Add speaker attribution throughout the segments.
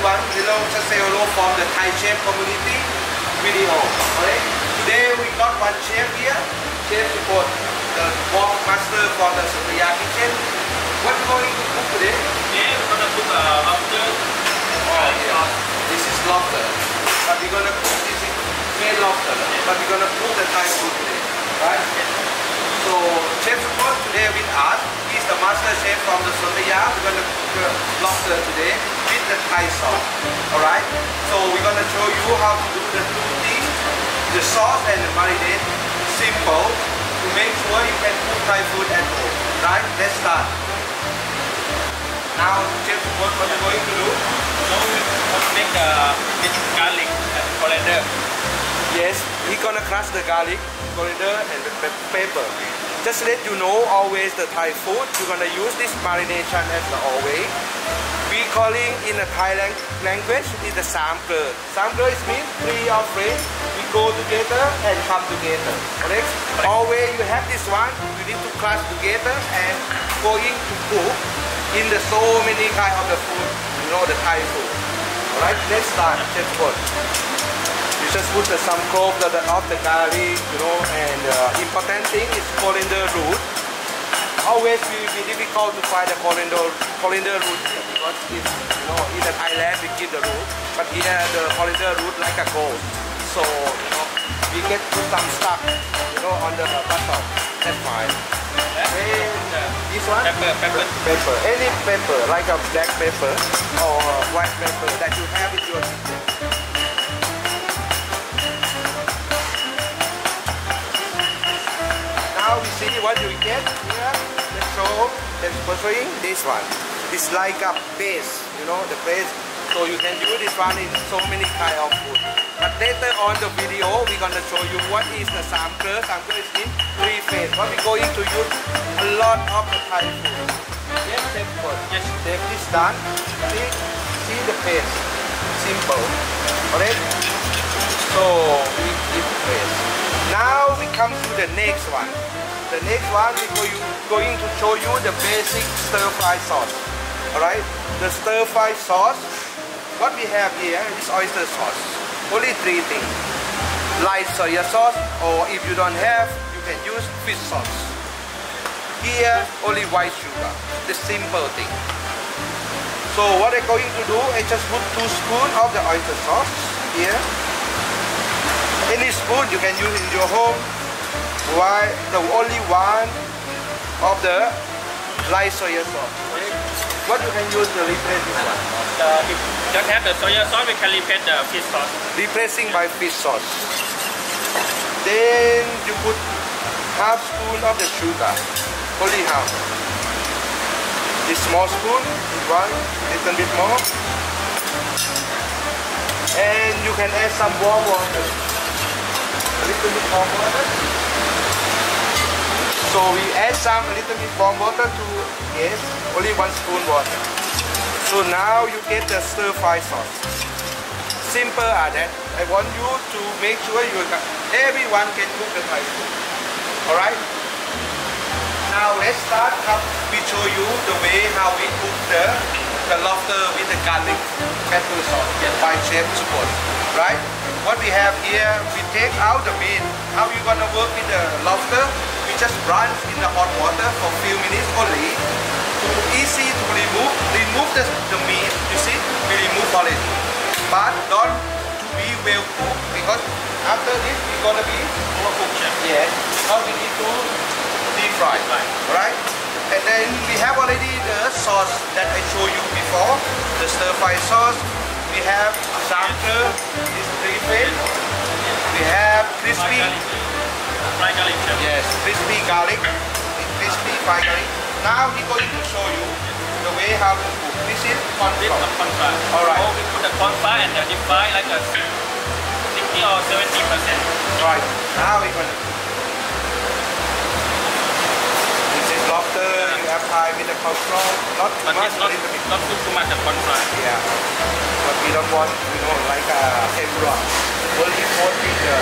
Speaker 1: everyone. Hello, just say hello from the Thai chef community video. Okay. Today we got one chef here. Chef support the wok master for the Sophia kitchen. What are you going to cook today?
Speaker 2: Today we're gonna cook lobster.
Speaker 1: Oh yeah. This is lobster. But we're gonna cook this is made lobster. But we're gonna cook the Thai food today, right? So chef support today with us. He's the master chef from the Sophia. We're gonna cook lobster today with the Thai sauce. Alright? So we're gonna show you how to do the two things, the sauce and the marinade. Simple to make sure you can cook Thai food at home. Right? Let's start. Now chef support, what are you going to do?
Speaker 2: Now we're gonna make with garlic and coriander.
Speaker 1: Yes, we're gonna crush the garlic, coriander and the pepper. Just let you know, always the Thai food, you're gonna use this marination as the always. We calling in the Thai language is the Sam Ker. Sam Ker is means three of friends. We go together and come together. Correct? Always you have this one, you need to crush together and going to cook in the so many kind of the food, you know, the Thai food. Alright, let's start. Chef food. You just put some clove of the garlic, you know, and important thing is coriander root. Always will be difficult to find the coriander root here because it's, you know, in the Thailand we give the root, but here the coriander root like a gold. So, you know, we get put some stuff, you know, on the butter. That's fine. And this one?
Speaker 2: Pepper.
Speaker 1: Pepper. Any pepper, like a black pepper or white pepper that you have in your kitchen. Now we see what you get here. Let's show them portraying this one. It's like a base, you know, the base. So you can use this one in so many kind of food. But later on the video, we're gonna show you what is the Sam Ker. Sam Ker is in three phase. But we're going to use a lot of the Thai food. Yes, chef first.
Speaker 2: Yes.
Speaker 1: Chef is done. See the paste. Simple. Alright? So we keep the paste. Now we come to the next one. The next one we're going to show you the basic stir-fry sauce. Alright? The stir-fry sauce, what we have here is oyster sauce. Only three things. Light soy sauce, or if you don't have, you can use fish sauce. Here, only white sugar. The simple thing. So what I'm going to do, I just put 2 spoons of the oyster sauce here. Any spoon you can use in your home. Why the only one of the light soy sauce? What you can use to replace this one?
Speaker 2: If you don't have the soy sauce, we can replace the fish sauce.
Speaker 1: Replacing by fish sauce. Then you put half spoon of the sugar. Only half. This small spoon, one, little bit more. And you can add some warm water. A little bit warm water. So we add a little bit warm water to, yes, only 1 spoon water. So now you get the stir-fry sauce. Simple as that. I want you to make sure everyone can cook the Thai food. Alright? Now let's start. We show you the way how we cook the lobster with the garlic pepper sauce by Chef Support. Right? What we have here, we take out the meat. How you gonna work with the lobster? We just brine in the hot water for a few minutes only. Easy to remove the meat. You see, we remove already. But don't to be well cooked because after this we're gonna be
Speaker 2: Overcooked, chef.
Speaker 1: yes. Now we need to deep fry. Right? And then we have already the sauce that I showed you before, the stir-fry sauce. We have Sam Ker, this three phase. We have crispy.
Speaker 2: Fried garlic, chef.
Speaker 1: Yes, crispy garlic. Crispy fried garlic. Now we're going to show you the way how to cook. This is corn
Speaker 2: This is
Speaker 1: flour.
Speaker 2: corn flour.
Speaker 1: Alright.
Speaker 2: So we put the corn flour and deep fry like a 60 or 70%.
Speaker 1: Right. Now we're going to cook. This is lobster. You have fried with the corn flour. Not too
Speaker 2: But
Speaker 1: much,
Speaker 2: it's
Speaker 1: a little bit.
Speaker 2: not too much of corn flour.
Speaker 1: Yeah. But we don't want, you know, like a tempura. Only coating the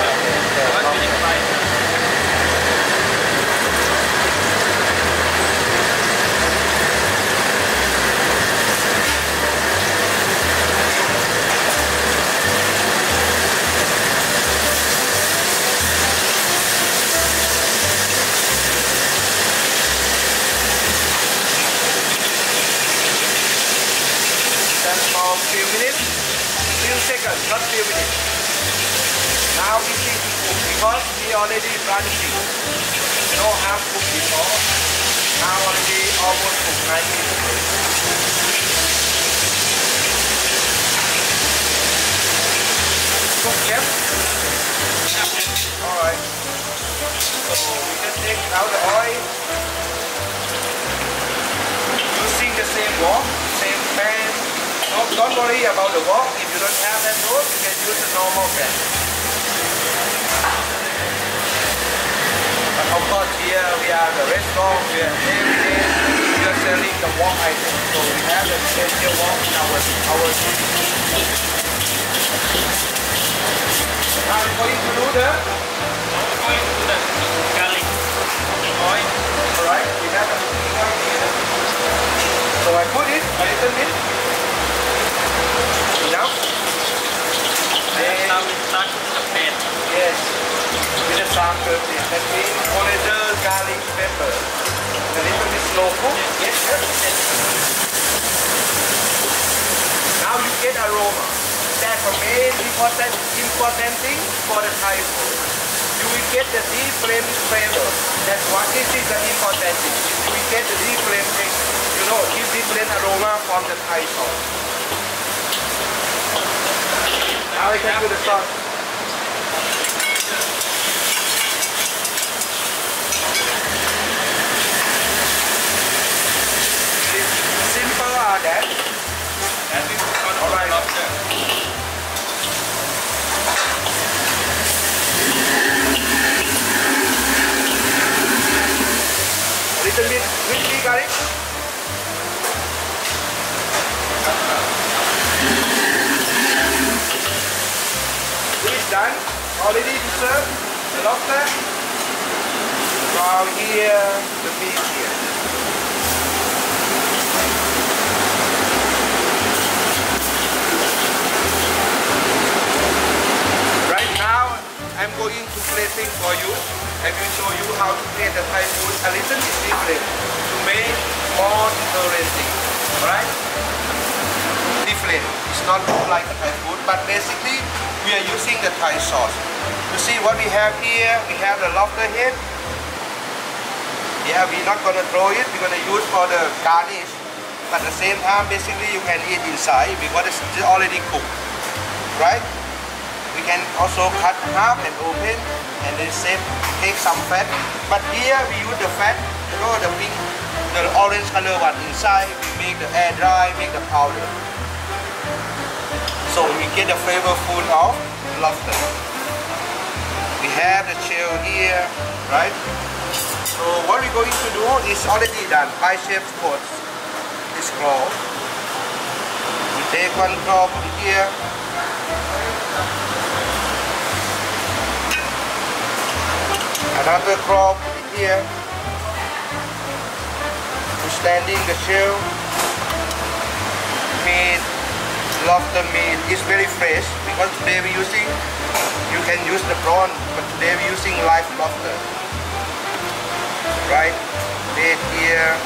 Speaker 2: Once we
Speaker 1: lobster.
Speaker 2: deep fry,
Speaker 1: for few minutes, few seconds, not few minutes. Now we see because we already garnishing. No half cooked before. Now already almost cooked 9 minutes. Cook, chef? Alright. So we just take out the oil. Using the same wok, same pan. No, don't worry about the wok. If you don't have that wok, you can use a normal pan. But of course here we are the restaurant, we are every day we are selling the wok item. So we have the special wok in our city. Now we're going to do the
Speaker 2: garlic oil.
Speaker 1: Alright, we have the cooking oil here. So I put it a little bit. Enough.
Speaker 2: And now we start the pan.
Speaker 1: Yes. With the sample, that means coriander, garlic, pepper. A little bit slow cook. Yes, yes. Now you get aroma. That's the main important thing for the Thai food. You will get the deep flame flavor. That's what this is the important thing. You will get the deep flame thing. You know, different aroma from the Thai sauce. Now I can do the sauce. Simple that.
Speaker 2: And we put on
Speaker 1: Alright.
Speaker 2: lobster.
Speaker 1: A little bit crispy garlic. This done. Already to serve the lobster. From here, the meat here. Right now, I'm going to plating for you. I will show you how to plate the Thai food a little bit different to make more interesting. Alright? Different. It's not like the Thai food, but basically we are using the Thai sauce. You see what we have here? We have the lobster head. Yeah, we're not gonna throw it. We're gonna use for the garnish. But at the same time, basically you can eat inside because it's already cooked. Right? We can also cut half and open and then take some fat. But here we use the fat, you know, the pink, the orange color one inside. We make the air dry, make the powder. So we get the flavorful of lobster. We have the shell here, right? So what we're going to do is already done. By chef's course. This claw. We take one claw, put it here. Another claw, put it here. We're standing the shell. Meat, lobster meat is very fresh because today we're using, you can use the prawn, but today we're using live lobster. Right? Meat here.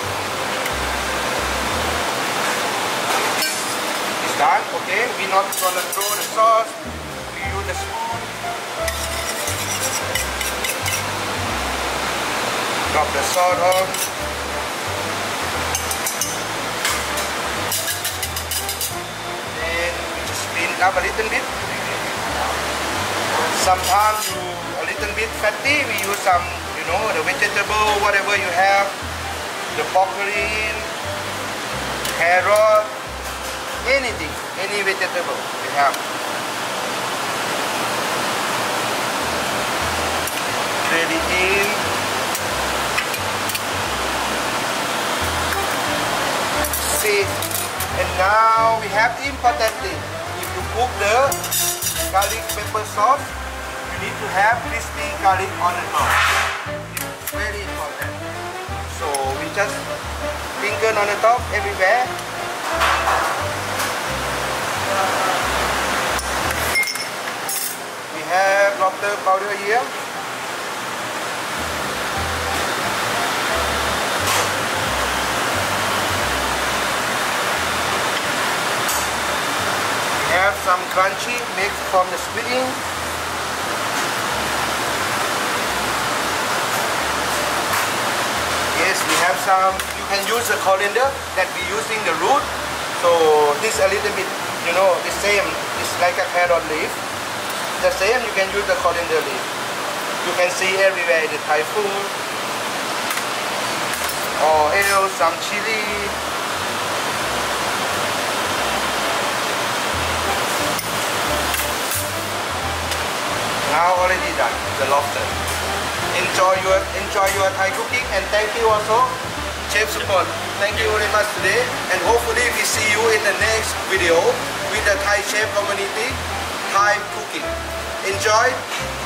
Speaker 1: It's done, okay? We're not gonna throw the sauce. We use the spoon. Drop the salt on. Then we just spin it up a little bit. Sometimes a little bit fatty, we use some, you know, the vegetable, whatever you have. The broccoli, carrot, anything, any vegetable you have. Shred it in. And now we have the important thing. If you cook the garlic pepper sauce, you need to have crispy garlic on the top. It's very important. So we just sprinkle on the top everywhere. We have lobster powder here. some crunchy made from the splitting. Yes, we have some. You can use the coriander that we using the root. So this a little bit, you know, the same. It's like a carrot leaf. The same, you can use the coriander leaf. You can see everywhere in the Thai food. Or else some chili. Now already done, the lobster. Enjoy your Thai cooking, and thank you also, Chef Supon. Thank you very much today, and hopefully we see you in the next video with the Thai chef community, Thai cooking. Enjoy.